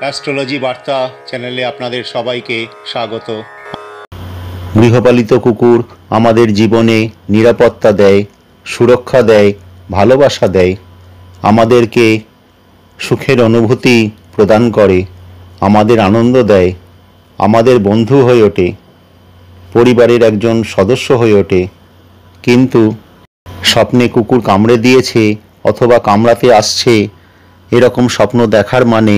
Astrology বার্তা চ্যানেলে আপনাদের সবাইকে স্বাগত। গৃহপালিত কুকুর আমাদের জীবনে নিরাপত্তা দেয়, সুরক্ষা দেয়, ভালোবাসা দেয়, আমাদেরকে সুখের অনুভূতি প্রদান করে, আমাদের আনন্দ দেয়, আমাদের বন্ধু হয়ে ওঠে, পরিবারের একজন সদস্য হয়ে ওঠে। কিন্তু স্বপ্নে কুকুর কামড়ে দিয়েছে অথবা কামড়াতে আসছে এরকম স্বপ্ন দেখার মানে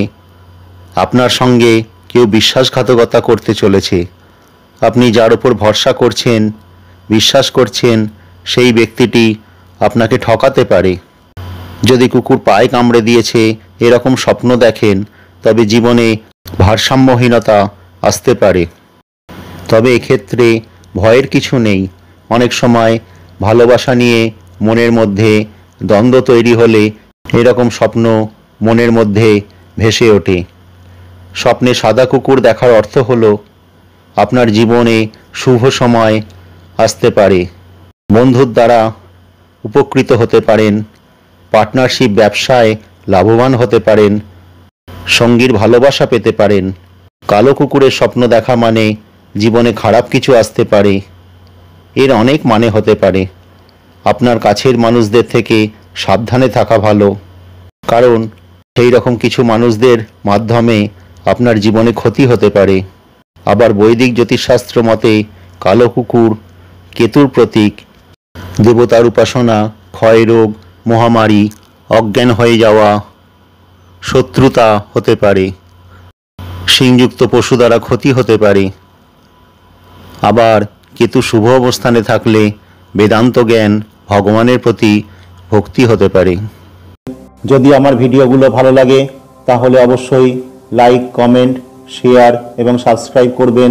আপনার সঙ্গে কেউ বিশ্বাসঘাতকতা করতে চলেছে। আপনি যার উপর ভরসা করছেন, বিশ্বাস করছেন, সেই ব্যক্তিটি আপনাকে ঠকাতে পারে। যদি কুকুর পায়ে কামড়ে দিয়েছে এরকম স্বপ্ন দেখেন, তবে জীবনে ভারসাম্যহীনতা আসতে পারে। তবে এক্ষেত্রে ভয়ের কিছু নেই। অনেক সময় ভালোবাসা নিয়ে মনের মধ্যে দ্বন্দ্ব তৈরি হলে এরকম স্বপ্ন মনের মধ্যে ভেসে ওঠে। স্বপ্নে সাদা কুকুর দেখার অর্থ হলো আপনার জীবনে শুভ সময় আসতে পারে, বন্ধুর দ্বারা উপকৃত হতে পারেন, পার্টনারশিপ ব্যবসায় লাভবান হতে পারেন, সঙ্গীর ভালোবাসা পেতে পারেন। কালো কুকুরের স্বপ্ন দেখা মানে জীবনে খারাপ কিছু আসতে পারে। এর অনেক মানে হতে পারে। আপনার কাছের মানুষদের থেকে সাবধানে থাকা ভালো, কারণ সেই রকম কিছু মানুষদের মাধ্যমে আপনার জীবনে ক্ষতি হতে পারে। আবার বৈদিক জ্যোতিষশাস্ত্র মতে কালো কুকুর কেতুর প্রতীক। দেবতার উপাসনা, ক্ষয়রোগ, মহামারী, অজ্ঞান হয়ে যাওয়া, শত্রুতা হতে পারে, শিংযুক্ত পশু দ্বারা ক্ষতি হতে পারে। আবার কেতু শুভ অবস্থানে থাকলে বেদান্ত জ্ঞান, ভগবানের প্রতি ভক্তি হতে পারে। যদি আমার ভিডিওগুলো ভালো লাগে তাহলে অবশ্যই লাইক, কমেন্ট, শেয়ার এবং সাবস্ক্রাইব করবেন।